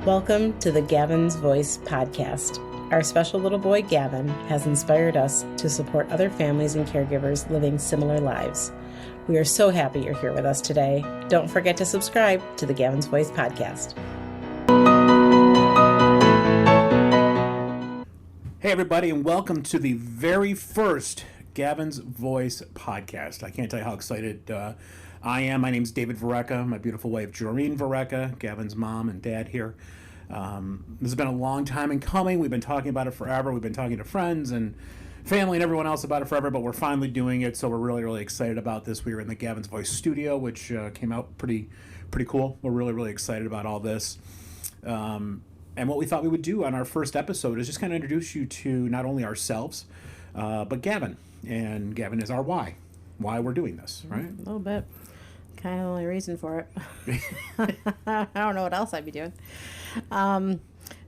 Welcome to the Gavin's Voice podcast. Our special little boy Gavin has inspired us to support other families and caregivers living similar lives. We are so happy you're here with us today. Don't forget to subscribe to the Gavin's Voice podcast. Hey everybody, and welcome to the very first Gavin's Voice podcast. I can't tell you how excited I am. My name's David Varecka, my beautiful wife Joreen Varecka, Gavin's mom and dad here. This has been a long time in coming. We've been talking about it forever. We've been talking to friends and family and everyone else about it forever, but we're finally doing it, so we're really excited about this. We were in the Gavin's Voice studio, which came out pretty cool. We're really excited about all this. And what we thought we would do on our first episode is just kind of introduce you to not only ourselves, but Gavin. And Gavin is our why we're doing this, right? A little bit. Kind of the only reason for it. I don't know what else I'd be doing.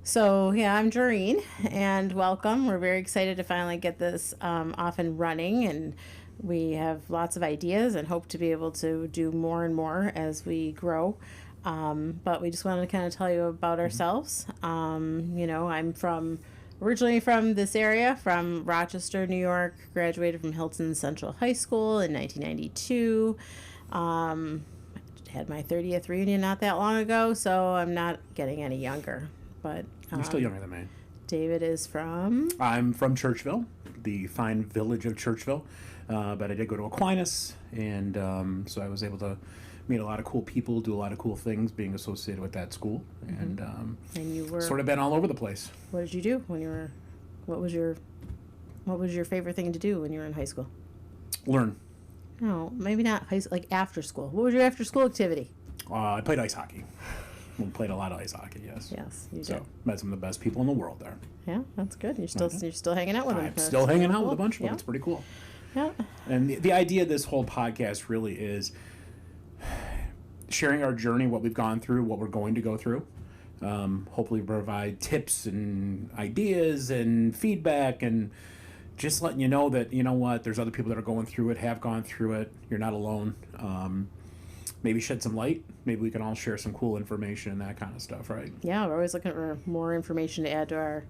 So yeah, I'm Joreen, and welcome. We're very excited to finally get this off and running, and we have lots of ideas and hope to be able to do more and more as we grow. But we just wanted to kind of tell you about ourselves. I'm originally from this area, from Rochester, New York, graduated from Hilton Central High School in 1992. Had my 30th reunion not that long ago, so I'm not getting any younger. But You're still younger than me. David is from? I'm from Churchville, the fine village of Churchville, but I did go to Aquinas, and so I was able to meet a lot of cool people, do a lot of cool things being associated with that school, and you were sort of been all over the place. What did you do when you were? What was your favorite thing to do when you were in high school? Learn. No, maybe not high school, like after school. What was your after school activity? I played ice hockey. We played a lot of ice hockey, yes. Yes, you did. So met some of the best people in the world there. Yeah, that's good. You're still hanging out with them. I'm still hanging out with a bunch of them. It's pretty cool. Yeah. And the idea of this whole podcast really is sharing our journey, what we've gone through, what we're going to go through. Hopefully provide tips and ideas and feedback, and just letting you know that, you know what, there's other people that are going through it, have gone through it. You're not alone. Maybe shed some light. Maybe we can all share some cool information and that kind of stuff, right? Yeah, we're always looking for more information to add to our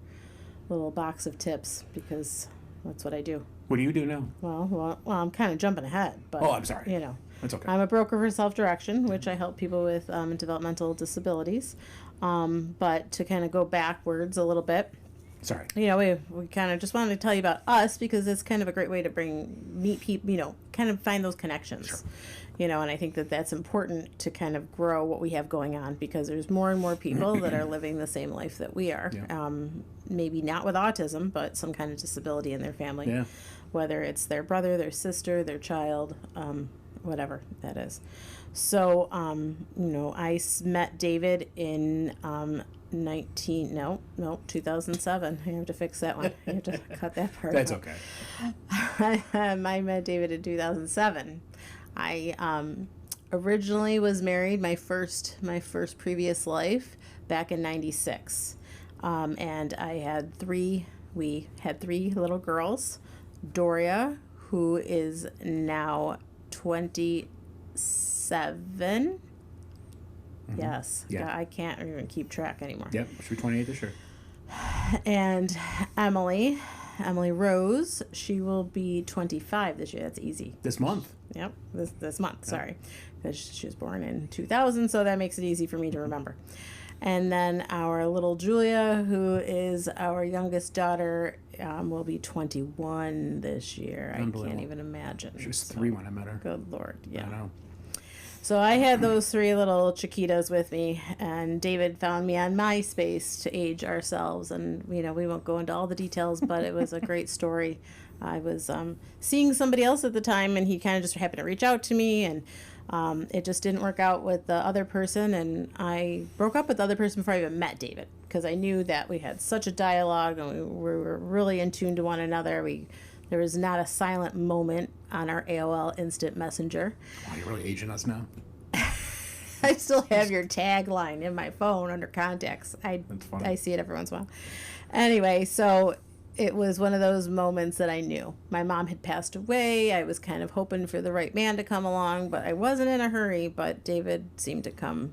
little box of tips, because that's what I do. What do you do now? Well, I'm kind of jumping ahead, but I'm sorry. That's okay. I'm a broker for self-direction, which I help people with developmental disabilities. But to kind of go backwards a little bit, sorry. We kind of just wanted to tell you about us, because it's kind of a great way to meet people, kind of find those connections. Sure. And I think that that's important to kind of grow what we have going on, because there's more and more people that are living the same life that we are. Yeah. Maybe not with autism, but some kind of disability in their family. Yeah. Whether it's their brother, their sister, their child, whatever that is. So, I met David in 2007. I have to fix that one. I have to cut that part That's out. okay. I met David in 2007. I originally was married, my first previous life, back in 96. And we had three little girls. Doria, who is now 27. Mm-hmm. Yes. Yeah. I can't even keep track anymore. Yep. She'll be 28 this year. And Emily Rose, she will be 25 this year. That's easy. This month. Yep. This month. Yep. Sorry. Because she was born in 2000, so that makes it easy for me to remember. And then our little Julia, who is our youngest daughter, will be 21 this year. I can't even imagine. She was 3 when I met her. Good Lord, yeah. I know. So I had those 3 little Chiquitas with me, and David found me on MySpace to age ourselves. And, we won't go into all the details, but it was a great story. I was seeing somebody else at the time, and he kind of just happened to reach out to me, and it just didn't work out with the other person, and I broke up with the other person before I even met David, because I knew that we had such a dialogue, and we were really in tune to one another. There was not a silent moment on our AOL Instant Messenger. Wow, you're really aging us now. I still have your tagline in my phone under contacts. That's funny. I see it every once in a while. Anyway, so it was one of those moments that I knew. My mom had passed away. I was kind of hoping for the right man to come along, but I wasn't in a hurry. But David seemed to come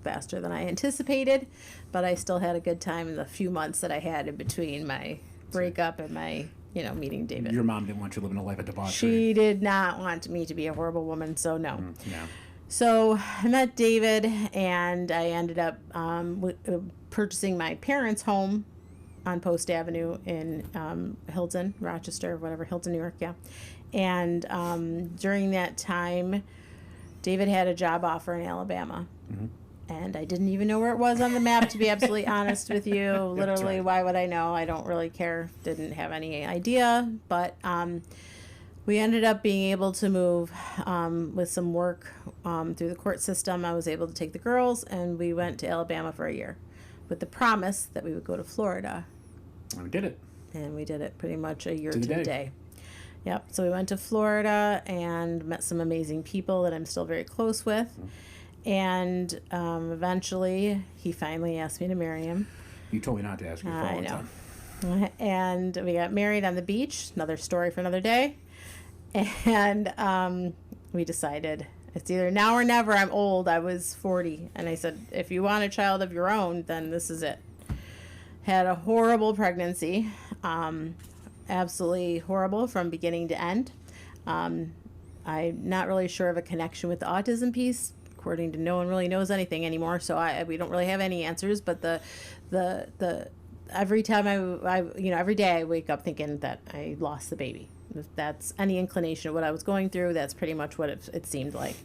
faster than I anticipated, but I still had a good time in the few months that I had in between my breakup and my, meeting David. Your mom didn't want you living a life of debauchery. She did not want me to be a horrible woman, so no. Yeah. So I met David, and I ended up purchasing my parents' home on Post Avenue in Hilton, Rochester, Hilton, New York, yeah. And during that time, David had a job offer in Alabama. Mm-hmm. And I didn't even know where it was on the map, to be absolutely honest with you. Literally, why would I know? I don't really care. Didn't have any idea. But we ended up being able to move with some work through the court system. I was able to take the girls, and we went to Alabama for a year with the promise that we would go to Florida. And we did it. And we did it pretty much a year to the day. Yep. So we went to Florida and met some amazing people that I'm still very close with. Mm-hmm. And eventually, he finally asked me to marry him. You told me not to ask you for a long time. And we got married on the beach. Another story for another day. And we decided it's either now or never. I'm old. I was 40. And I said, if you want a child of your own, then this is it. Had a horrible pregnancy. Absolutely horrible from beginning to end. I'm not really sure of a connection with the autism piece. According to no one really knows anything anymore, so we don't really have any answers. But the every time every day I wake up thinking that I lost the baby. If that's any inclination of what I was going through, that's pretty much what it seemed like.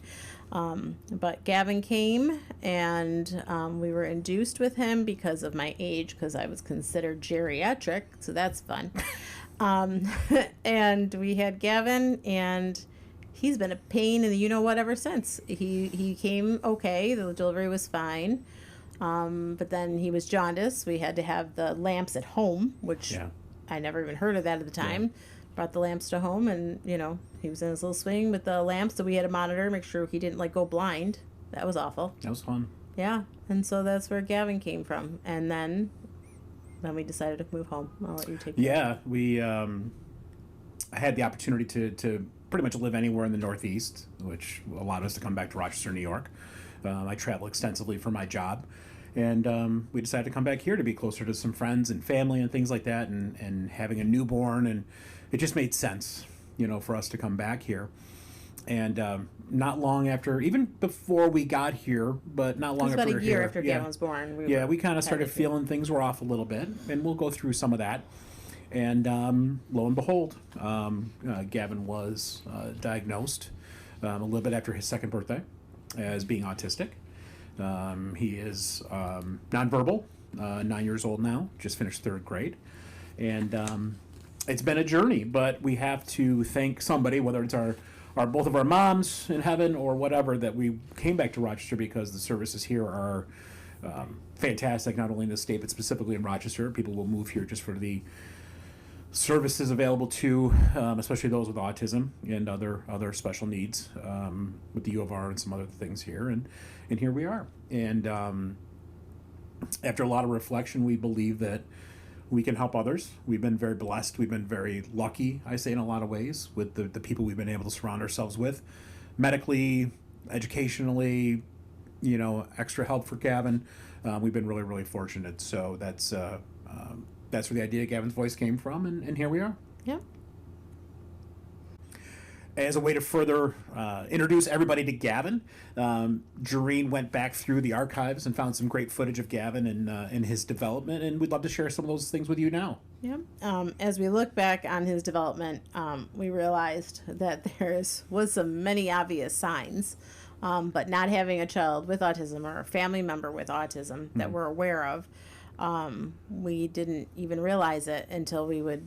But Gavin came, and we were induced with him because of my age, because I was considered geriatric, so that's fun. And we had Gavin, and he's been a pain in the you-know-what ever since. He came okay. The delivery was fine. But then he was jaundiced. We had to have the lamps at home, which I never even heard of that at the time. Yeah. Brought the lamps to home, and, he was in his little swing with the lamps, so we had to monitor, make sure he didn't, go blind. That was awful. That was fun. Yeah, and so that's where Gavin came from. And then we decided to move home. I'll let you take it. Yeah, we I had the opportunity to pretty much live anywhere in the Northeast, which allowed us to come back to Rochester, New York. I travel extensively for my job, and we decided to come back here to be closer to some friends and family and things like that, and having a newborn, and it just made sense, for us to come back here. And not long after, even before we got here, but not long after we were here. About a year after Gavin was born. We kind of started feeling things were off a little bit, and we'll go through some of that. And lo and behold, Gavin was diagnosed a little bit after his second birthday as being autistic. He is nonverbal, 9 years old now, just finished third grade. And it's been a journey, but we have to thank somebody, whether it's our both of our moms in heaven or whatever, that we came back to Rochester, because the services here are fantastic, not only in the state, but specifically in Rochester. People will move here just for the services available to, especially those with autism and other special needs, with the U of R and some other things here, and here we are. And after a lot of reflection, we believe that we can help others. We've been very blessed. We've been very lucky, I say, in a lot of ways, with the people we've been able to surround ourselves with, medically, educationally, extra help for Gavin. We've been really, really fortunate. So that's where the idea of Gavin's Voice came from, and here we are. Yeah. As a way to further introduce everybody to Gavin, Jareen went back through the archives and found some great footage of Gavin and his development, and we'd love to share some of those things with you now. Yeah. As we look back on his development, we realized that was some many obvious signs, but not having a child with autism or a family member with autism that we're aware of, we didn't even realize it until we would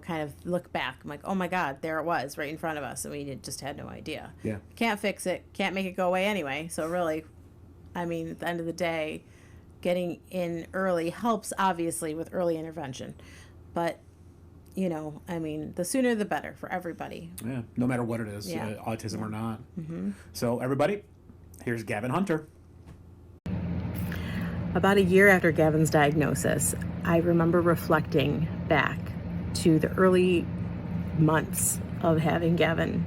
kind of look back. I'm like, oh my God, there it was right in front of us, and we just had no idea. Yeah. Can't fix it, can't make it go away anyway. So really, at the end of the day, getting in early helps, obviously, with early intervention. But, the sooner the better for everybody. Yeah, no matter what it is, autism or not. Mm-hmm. So everybody, here's Gavin Hunter. About a year after Gavin's diagnosis, I remember reflecting back to the early months of having Gavin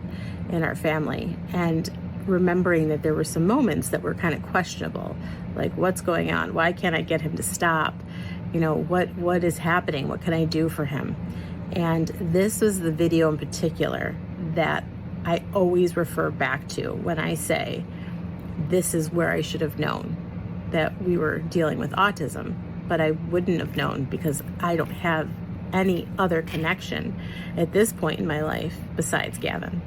in our family, and remembering that there were some moments that were kind of questionable, like what's going on? Why can't I get him to stop? What is happening? What can I do for him? And this was the video in particular that I always refer back to when I say, this is where I should have known that we were dealing with autism, but I wouldn't have known because I don't have any other connection at this point in my life besides Gavin.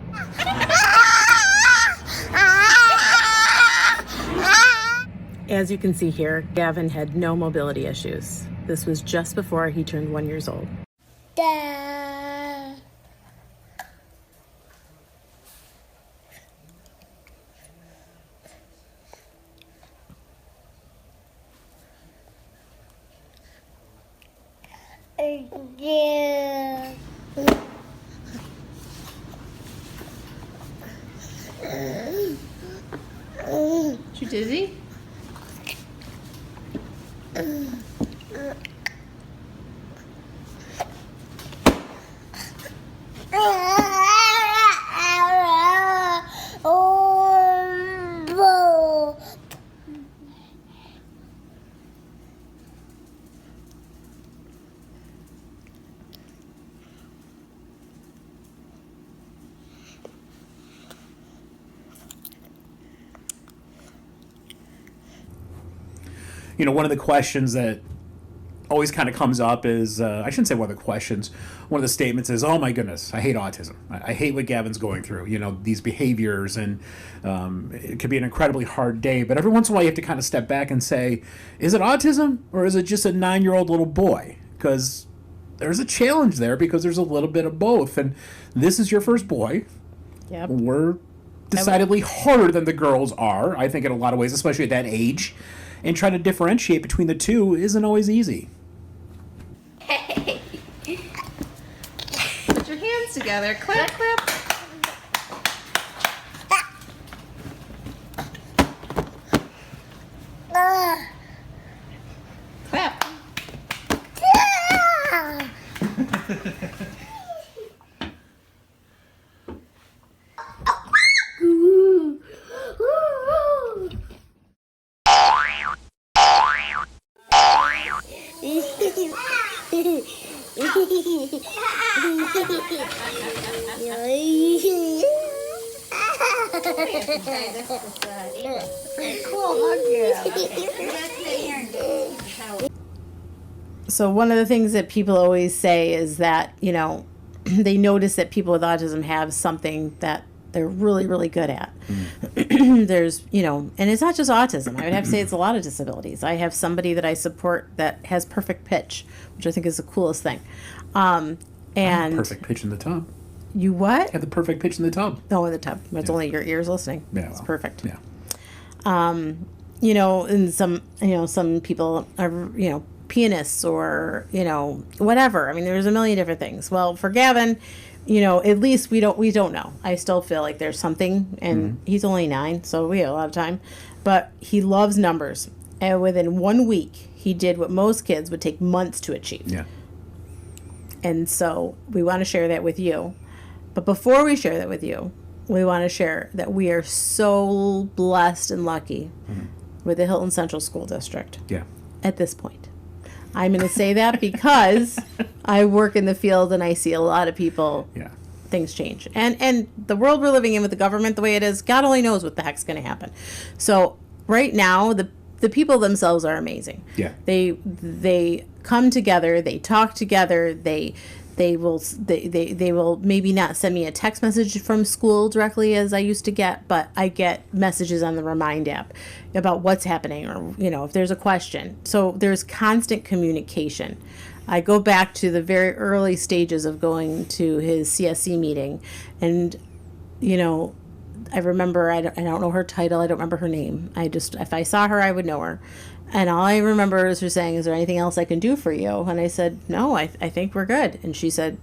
As you can see here, Gavin had no mobility issues. This was just before he turned 1 year old. Yeah. You dizzy? One of the questions that always kind of comes up is, I shouldn't say one of the questions, one of the statements is, oh my goodness, I hate autism. I hate what Gavin's going through, these behaviors, and it could be an incredibly hard day. But every once in a while you have to kind of step back and say, is it autism or is it just a 9-year-old little boy? Because there's a challenge there, because there's a little bit of both. And this is your first boy. Yep. We're decidedly harder than the girls are, I think, in a lot of ways, especially at that age. And trying to differentiate between the two isn't always easy. Hey. Put your hands together. Clap, clap. Clap. So one of the things that people always say is that, they notice that people with autism have something that they're really, really good at. There's, and it's not just autism. I would have to say it's a lot of disabilities. I have somebody that I support that has perfect pitch, which I think is the coolest thing. And perfect pitch in the tub. You what? Have the perfect pitch in the tub. Oh, in the tub. It's only your ears listening. Yeah, it's perfect. Yeah. And some people are, pianists or, whatever. I mean, there's a million different things. Well, for Gavin, at least we don't know. I still feel like there's something, and he's only 9, so we have a lot of time. But he loves numbers, and within 1 week, he did what most kids would take months to achieve. Yeah. And so we want to share that with you. But before we share that with you, we want to share that we are so blessed and lucky with the Hilton Central School District. Yeah. At this point. I'm going to say that because I work in the field and I see a lot of people, things change. And the world we're living in with the government the way it is, God only knows what the heck's going to happen. So right now, the people themselves are amazing. Yeah. They come together, they talk together, they will maybe not send me a text message from school directly as I used to get, but I get messages on the Remind app about what's happening, or if there's a question. So there's constant communication. I go back to the very early stages of going to his CSC meeting, and I remember, I don't know her title, I don't remember her name. If I saw her, I would know her. And all I remember is her saying, is there anything else I can do for you? And I said, no, I think we're good. And she said,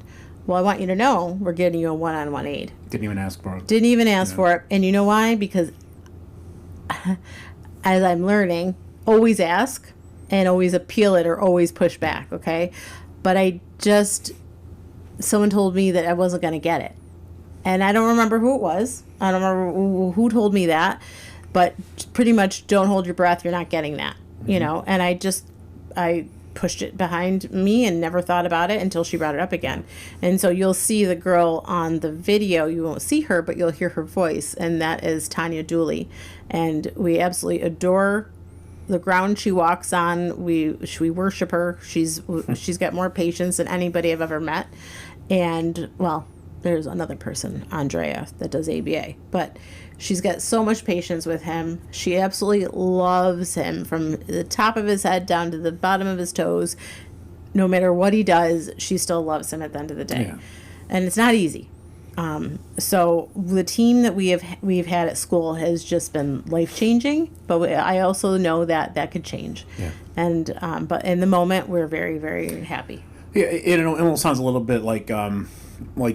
well, I want you to know we're getting you a one-on-one aid. Didn't even ask for it. Didn't even ask for it. And you know why? Because as I'm learning, always ask and always appeal it or always push back, okay? But someone told me that I wasn't going to get it. And I don't remember who it was. I don't remember who told me that, but pretty much don't hold your breath. You're not getting that, you know? And I pushed it behind me and never thought about it until she brought it up again. And so you'll see the girl on the video. You won't see her, but you'll hear her voice. And that is Tanya Dooley. And we absolutely adore the ground she walks on. We worship her. She's got more patience than anybody I've ever met. And, well, there's another person, Andrea, that does ABA. But she's got so much patience with him. She absolutely loves him from the top of his head down to the bottom of his toes. No matter what he does, she still loves him at the end of the day. Yeah. And it's not easy. So the team that we've had at school has just been life-changing, but I also know that could change. Yeah. And but in the moment, we're very, very happy. Yeah, it almost sounds a little bit like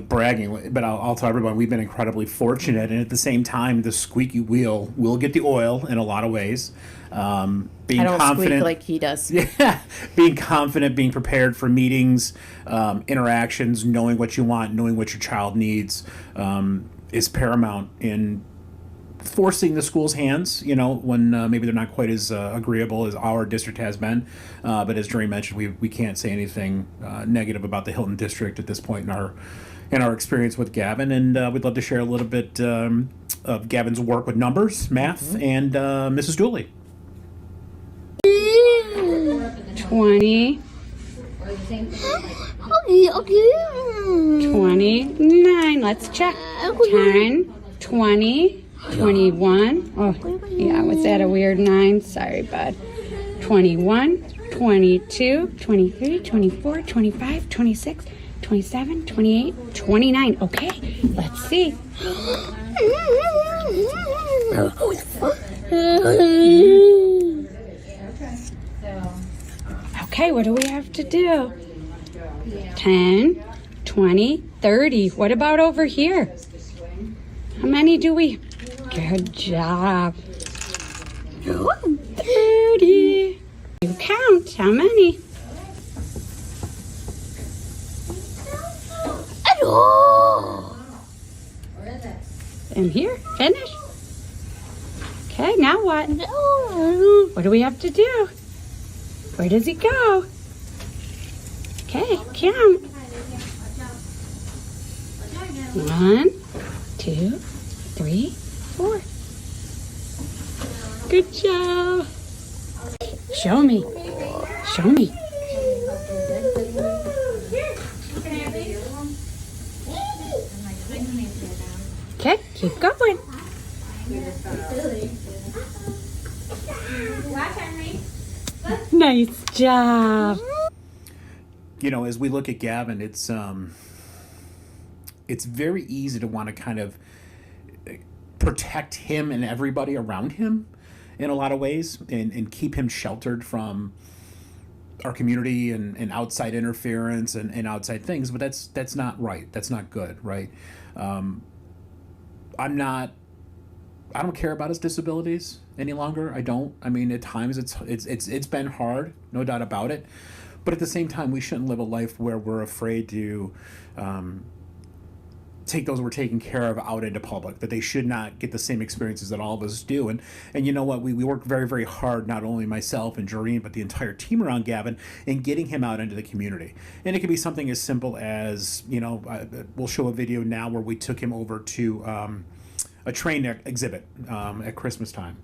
bragging, but I'll tell everyone we've been incredibly fortunate, and at the same time, the squeaky wheel will get the oil in a lot of ways. Being I don't confident, squeak like he does. Yeah, being confident, being prepared for meetings, interactions, knowing what you want, knowing what your child needs, is paramount in forcing the school's hands, you know, when maybe they're not quite as agreeable as our district has been. But as Doreen mentioned, we can't say anything negative about the Hilton district at this point in our experience with Gavin. And we'd love to share a little bit of Gavin's work with numbers, math, and Mrs. Dooley. 20, 29, let's check. 10, 20, 21. Oh, yeah, was that a weird 9? Sorry, bud. 21, 22, 23, 24, 25, 26, 27, 28, 29. Okay, let's see. Okay, what do we have to do? 10, 20, 30. What about over here? How many do we? Good job. 30. You count. How many? And here, finish. Okay, now what? What do we have to do? Where does he go? Okay, count. 1, 2, 3, 4. Good job. Show me. Show me. Okay, keep going. Nice job. You know, as we look at Gavin, it's very easy to want to kind of protect him and everybody around him in a lot of ways, and keep him sheltered from our community and outside interference and outside things. But that's not right. That's not good, right? I don't care about his disabilities any longer. I don't. I mean, at times it's been hard, no doubt about it. But at the same time, we shouldn't live a life where we're afraid to take those we're taking care of out into public, that they should not get the same experiences that all of us do. And you know what? We work very, very hard, not only myself and Joreen, but the entire team around Gavin, in getting him out into the community. And it can be something as simple as, you know, we'll show a video now where we took him over to a train exhibit at Christmas time.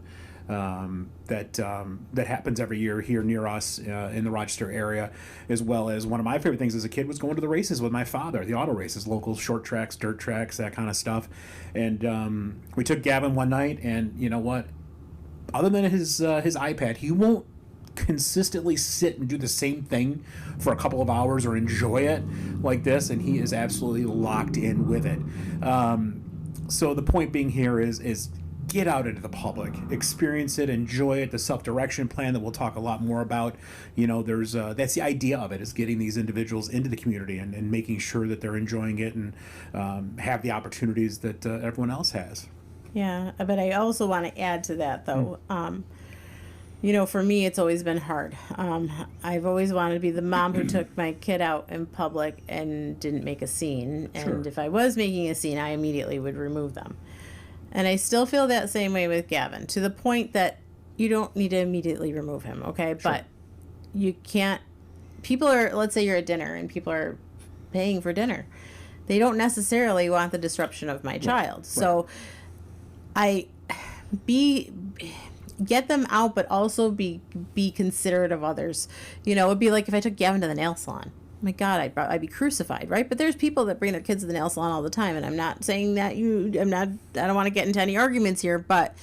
That happens every year here near us in the Rochester area, as well as one of my favorite things as a kid was going to the races with my father, the auto races, local short tracks, dirt tracks, that kind of stuff. And we took Gavin one night, and you know what? Other than his iPad, he won't consistently sit and do the same thing for a couple of hours or enjoy it like this, and he is absolutely locked in with it. So the point being here is get out into the public, experience it, enjoy it. The self-direction plan that we'll talk a lot more about, you know, there's that's the idea of it, is getting these individuals into the community and making sure that they're enjoying it and have the opportunities that everyone else has. Yeah, but I also want to add to that, though. For me, it's always been hard. I've always wanted to be the mom who took my kid out in public and didn't make a scene. And Sure. if I was making a scene, I immediately would remove them. And I still feel that same way with Gavin, to the point that you don't need to immediately remove him, okay? Sure. But you can't. People are, let's say you're at dinner and people are paying for dinner. They don't necessarily want the disruption of my child. So get them out, but also be considerate of others. It'd be like if I took Gavin to the nail salon. My God, I'd be crucified, right? But there's people that bring their kids to the nail salon all the time, and I'm not saying that I don't want to get into any arguments here, but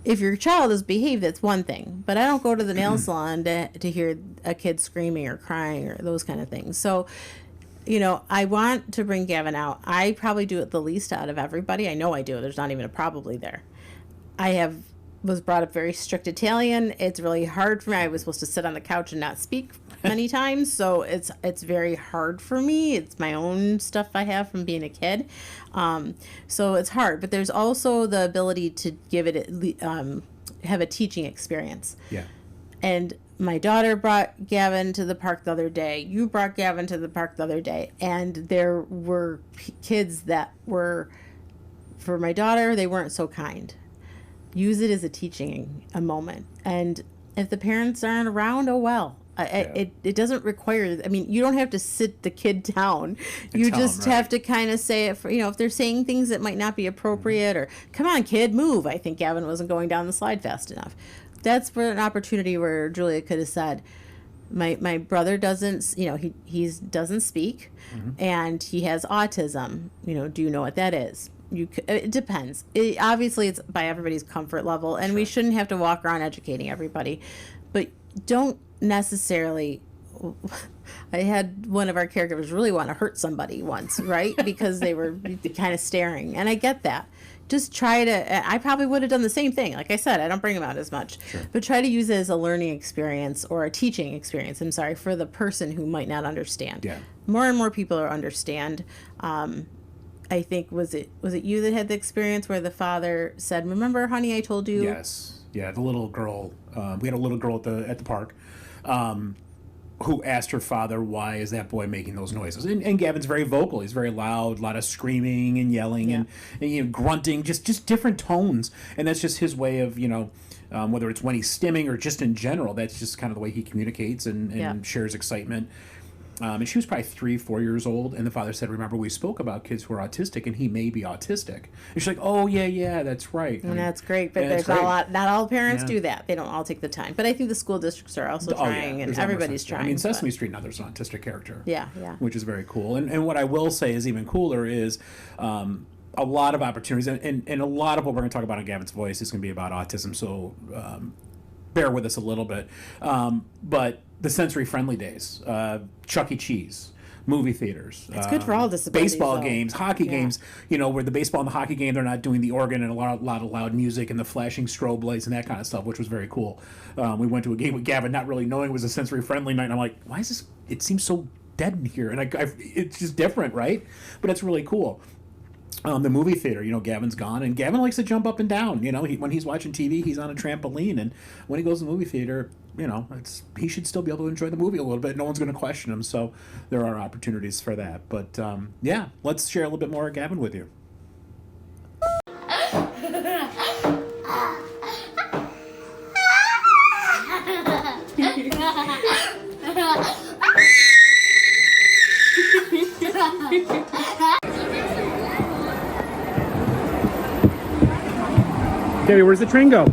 if your child is behaved, that's one thing. But I don't go to the nail salon to hear a kid screaming or crying or those kind of things. So, I want to bring Gavin out. I probably do it the least out of everybody. I know I do. There's not even a probably there. Was brought up very strict Italian. It's really hard for me. I was supposed to sit on the couch and not speak many times, so it's very hard for me. It's my own stuff I have from being a kid, so it's hard. But there's also the ability to give it have a teaching experience. Yeah. And my daughter brought Gavin to the park the other day. You brought Gavin to the park the other day, and there were kids that were, for my daughter, they weren't so kind. Use it as a moment. And if the parents aren't around, oh well. It doesn't require, you don't have to sit the kid down. You just have to kind of say it for, if they're saying things that might not be appropriate, or come on kid, move. I think Gavin wasn't going down the slide fast enough. That's for an opportunity where Julia could have said, my brother doesn't, he doesn't speak, and he has autism. Do you know what that is? It depends. Obviously, it's by everybody's comfort level, and we shouldn't have to walk around educating everybody. But don't necessarily. I had one of our caregivers really want to hurt somebody once, right? Because they were kind of staring, and I get that. Just try to. I probably would have done the same thing. Like I said, I don't bring them out as much, but try to use it as a learning experience or a teaching experience. I'm sorry, for the person who might not understand. Yeah. More and more people understand. I think was it you that had the experience where the father said, "Remember, honey, I told you." Yes. Yeah. The little girl. We had a little girl at the park, who asked her father, "Why is that boy making those noises?" And Gavin's very vocal. He's very loud. A lot of screaming and yelling and grunting. Just different tones. And that's just his way of whether it's when he's stimming or just in general. That's just kind of the way he communicates and shares excitement. And she was probably 3-4 years old, and the father said, "Remember, we spoke about kids who are autistic, and he may be autistic." And she's like, "Oh yeah, that's right." And that's great, but there's not all parents do that. They don't all take the time. But I think the school districts are also trying, and everybody's trying. Sesame Street now, there's an autistic character. Yeah. Which is very cool. And what I will say is even cooler is a lot of opportunities, and a lot of what we're going to talk about in Gavin's Voice is going to be about autism, so bear with us a little bit. But the sensory-friendly days, Chuck E. Cheese, movie theaters. It's good for all disabilities. Baseball games, hockey games, where the baseball and the hockey game, they're not doing the organ and a lot of loud music and the flashing strobe lights and that kind of stuff, which was very cool. We went to a game with Gavin not really knowing it was a sensory-friendly night, and I'm like, why is this, it seems so dead in here, and it's just different, right? But it's really cool. The movie theater, Gavin's gone, and Gavin likes to jump up and down. When he's watching TV, he's on a trampoline, and when he goes to the movie theater, he should still be able to enjoy the movie a little bit. No one's going to question him, so there are opportunities for that. But let's share a little bit more of Gavin with you. Okay, where's the train go?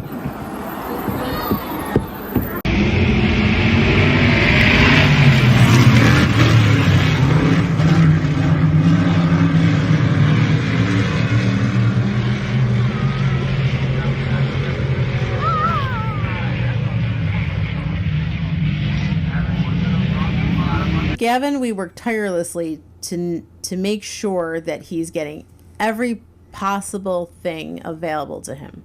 Gavin, we work tirelessly to make sure that he's getting every possible thing available to him.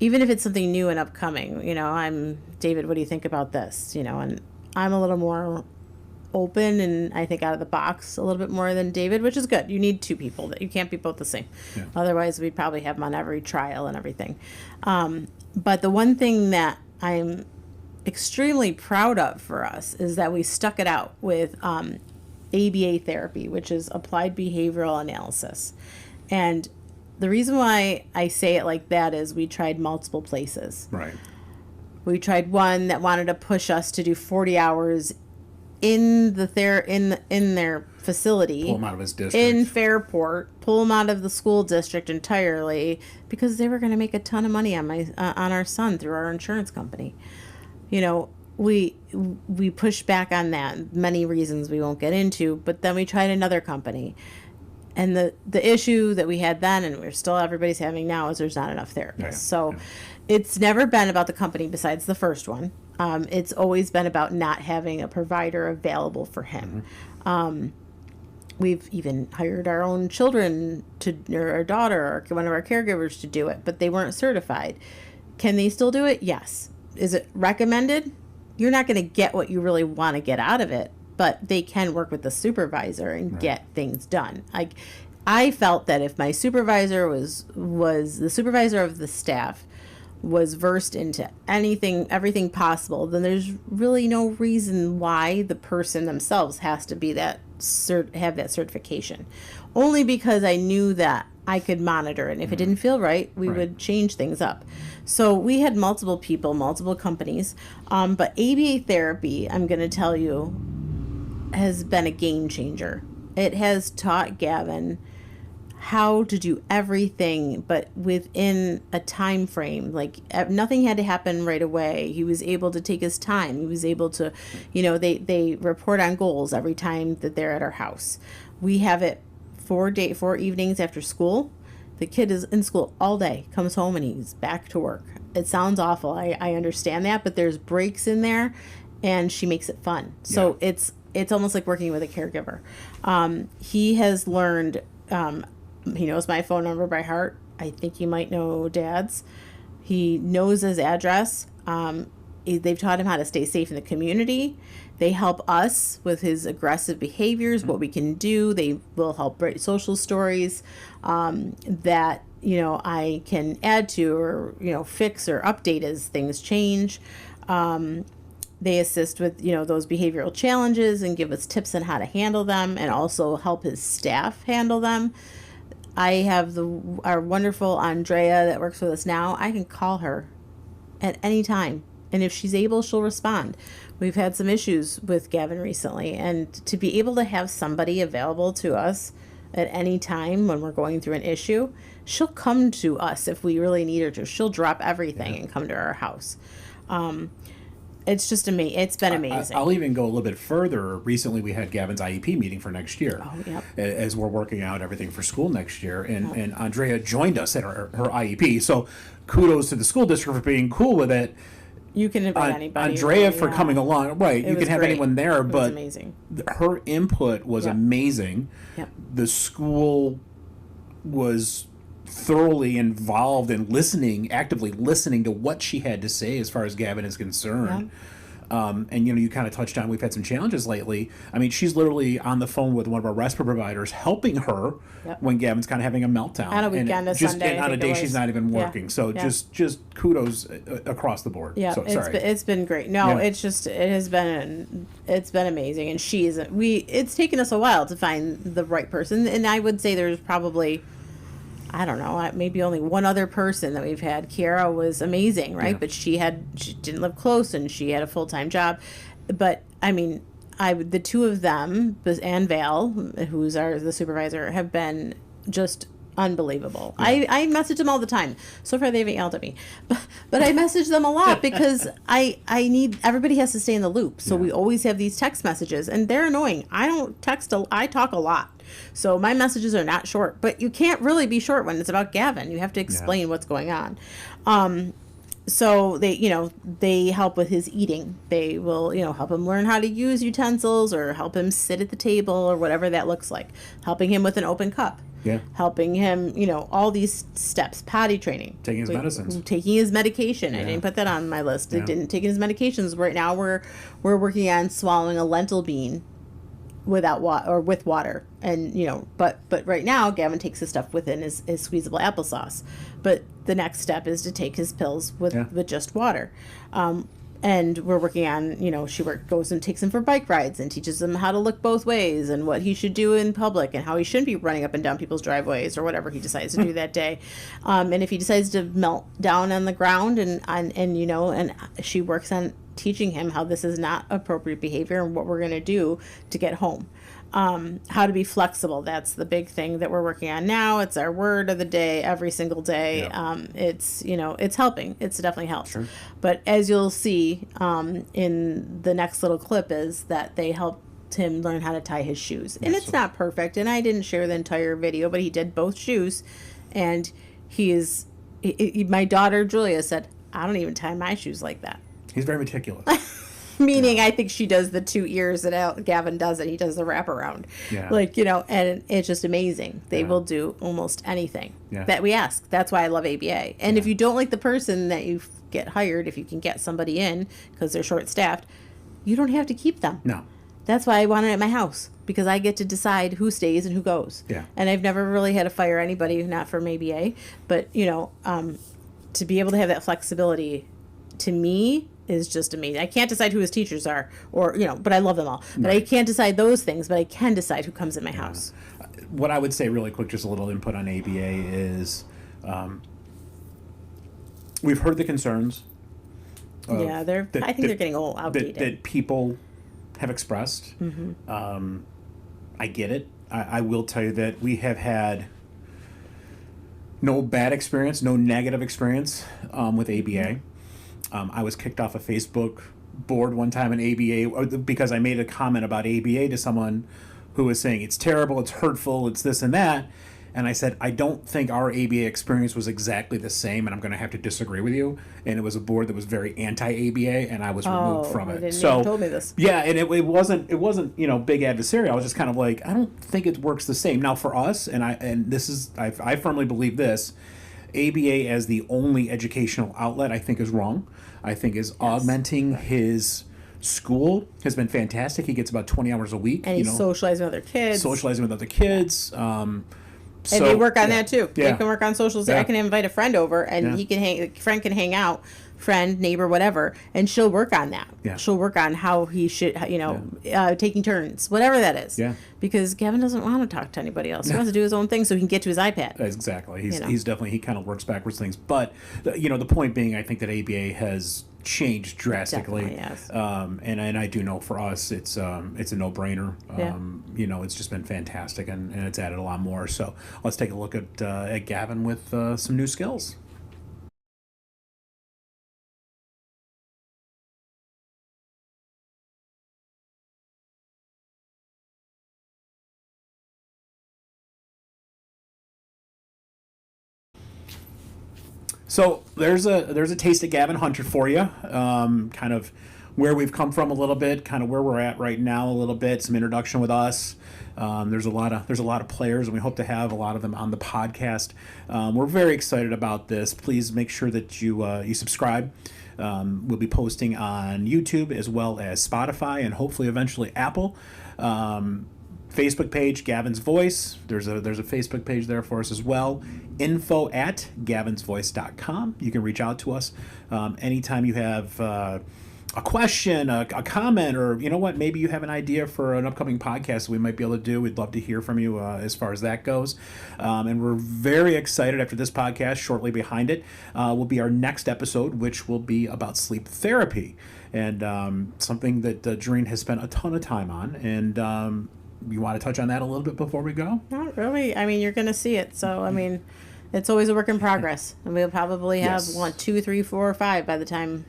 Even if it's something new and upcoming, I'm David, what do you think about this? And I'm a little more open and I think out of the box a little bit more than David, which is good. You need two people. That you can't be both the same. Yeah. Otherwise we'd probably have him on every trial and everything. But the one thing that I'm extremely proud of for us is that we stuck it out with ABA therapy, which is applied behavioral analysis. And the reason why I say it like that is we tried multiple places. Right. We tried one that wanted to push us to do 40 hours in their facility. Pull him out of his district. In Fairport, pull him out of the school district entirely because they were going to make a ton of money on our son through our insurance company. You know, we pushed back on that. Many reasons we won't get into, but then we tried another company. And the issue that we had then, and everybody's having now, is there's not enough therapists. Yeah, so it's never been about the company besides the first one. It's always been about not having a provider available for him. Mm-hmm. We've even hired our own children or our daughter or one of our caregivers to do it, but they weren't certified. Can they still do it? Yes. Is it recommended? You're not going to get what you really want to get out of it, but they can work with the supervisor and get things done. I felt that if my supervisor was the supervisor of the staff was versed into everything possible, then there's really no reason why the person themselves has to be have that certification. Only because I knew that I could monitor it. And if it didn't feel right, we would change things up. So we had multiple people, multiple companies. But ABA therapy, I'm going to tell you, has been a game changer. It has taught Gavin how to do everything, but within a time frame. Like, nothing had to happen right away. He was able to take his time. He was able to, they report on goals every time that they're at our house. We have it 4 evenings after school. The kid is in school all day, comes home, and he's back to work. It sounds awful. I understand that, but there's breaks in there, and she makes it fun. So it's almost like working with a caregiver. He has learned, he knows my phone number by heart. I think he might know Dad's. He knows his address. They've taught him how to stay safe in the community. They help us with his aggressive behaviors, what we can do. They will help write social stories that, I can add to or, fix or update as things change. They assist with, those behavioral challenges and give us tips on how to handle them, and also help his staff handle them. I have our wonderful Andrea that works with us now. I can call her at any time, and if she's able, she'll respond. We've had some issues with Gavin recently, and to be able to have somebody available to us at any time when we're going through an issue, she'll come to us if we really need her to. She'll drop everything and come to our house. It's just amazing. It's been amazing. I'll even go a little bit further. Recently, we had Gavin's IEP meeting for next year. Oh, yep. As we're working out everything for school next year. And Andrea joined us at her IEP. So kudos to the school district for being cool with it. You can invite anybody. Andrea for coming along. Right. You can have anyone there. But amazing. Her input was amazing. Yep. The school was thoroughly involved in actively listening to what she had to say as far as Gavin is concerned. Yeah. And you kind of touched on, we've had some challenges lately. I mean, she's literally on the phone with one of our respite providers, helping her when Gavin's kind of having a meltdown. On a weekend, a Sunday. On a day she's not even working. So just kudos across the board. Yeah, so, it's been great. No, it's been amazing. And it's taken us a while to find the right person. And I would say there's probably, I don't know, maybe only one other person that we've had. Kiara was amazing, right? Yeah. But she didn't live close, and she had a full-time job. But I mean, the two of them, and Val, who's the supervisor, have been just unbelievable. Yeah. I message them all the time. So far, they haven't yelled at me, but I message them a lot because everybody has to stay in the loop. So we always have these text messages, and they're annoying. I don't text. I talk a lot. So my messages are not short, but you can't really be short when it's about Gavin. You have to explain what's going on. So they help with his eating. They will, help him learn how to use utensils, or help him sit at the table, or whatever that looks like. Helping him with an open cup. Yeah. Helping him, all these steps, potty training. Taking his medicines. Taking his medication. I didn't put that on my list. Taking his medications. Right now we're working on swallowing a lentil bean without water or with water. And but right now Gavin takes his stuff within his squeezable applesauce, but the next step is to take his pills with just water. And we're working on, she goes and takes him for bike rides and teaches him how to look both ways and what he should do in public and how he shouldn't be running up and down people's driveways or whatever he decides to do that day. And if he decides to melt down on the ground and she works on teaching him how this is not appropriate behavior and what we're going to do to get home. How to be flexible. That's the big thing that we're working on now. It's our word of the day every single day. It's it's helping. It's definitely helped. Sure. But as you'll see in the next little clip is that they helped him learn how to tie his shoes. And it's not perfect. And I didn't share the entire video, but he did both shoes. And my daughter Julia said, "I don't even tie my shoes like that." He's very meticulous. Meaning, I think she does the 2 ears and Gavin does it. He does the wraparound. Yeah. And it's just amazing. They will do almost anything that we ask. That's why I love ABA. And if you don't like the person that you get hired, if you can get somebody in because they're short-staffed, you don't have to keep them. No. That's why I want it at my house, because I get to decide who stays and who goes. Yeah. And I've never really had to fire anybody, not from ABA. But, to be able to have that flexibility, to me, is just amazing. I can't decide who his teachers are, but I love them all. But I can't decide those things, but I can decide who comes in my house. What I would say really quick, just a little input on ABA is we've heard the concerns. I think they're getting old, outdated. That people have expressed. Mm-hmm. I get it. I will tell you that we have had no bad experience, no negative experience with ABA. I was kicked off a Facebook board one time in ABA because I made a comment about ABA to someone who was saying it's terrible, it's hurtful, it's this and that. And I said, I don't think our ABA experience was exactly the same, and I'm going to have to disagree with you. And it was a board that was very anti-ABA, and I was removed from it. You told me this. Yeah, and it wasn't big adversary. I was just kind of like, I don't think it works the same. Now for us, I firmly believe this, ABA as the only educational outlet, I think is wrong. I think is augmenting his school has been fantastic. He gets about 20 hours a week. And he's socializing with other kids. And they work on that too. Yeah. They can work on socials. I can invite a friend over and friend can hang out, friend, neighbor, whatever, and she'll work on that. Yeah. She'll work on how he should, taking turns, whatever that is. Yeah. Because Gavin doesn't want to talk to anybody else. He wants to do his own thing so he can get to his iPad. Exactly. He's definitely, he kind of works backwards things. But, the point being, I think that ABA has changed drastically. Yes. And I do know for us, it's a no-brainer. It's just been fantastic, and it's added a lot more. So let's take a look at Gavin with some new skills. So there's a taste of Gavin Hunter for you, kind of where we've come from a little bit, kind of where we're at right now a little bit, some introduction with us. There's a lot of players, and we hope to have a lot of them on the podcast. We're very excited about this. Please make sure that you subscribe. We'll be posting on YouTube as well as Spotify and hopefully eventually Apple. Facebook page, Gavin's Voice. There's a Facebook page there for us as well. info@gavinsvoice.com. You can reach out to us anytime you have a question, a comment, or maybe you have an idea for an upcoming podcast we might be able to do. We'd love to hear from you as far as that goes. And we're very excited after this podcast. Shortly behind it will be our next episode, which will be about sleep therapy, and something that Doreen has spent a ton of time on. And you want to touch on that a little bit before we go? Not really. I mean, you're going to see it. So, I mean, it's always a work in progress. And we'll probably have 1, 2, 3, 4, or 5 by the time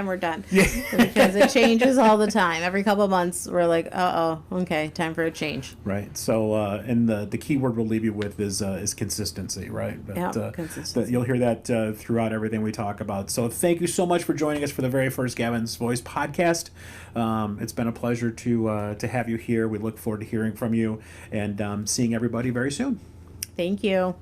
we're done. Yeah. Because it changes all the time. Every couple of months, we're like, okay, time for a change. Right. So, and the key word we'll leave you with is consistency, right? Consistency. You'll hear that throughout everything we talk about. So thank you so much for joining us for the very first Gavin's Voice podcast. It's been a pleasure to have you here. We look forward to hearing from you and seeing everybody very soon. Thank you.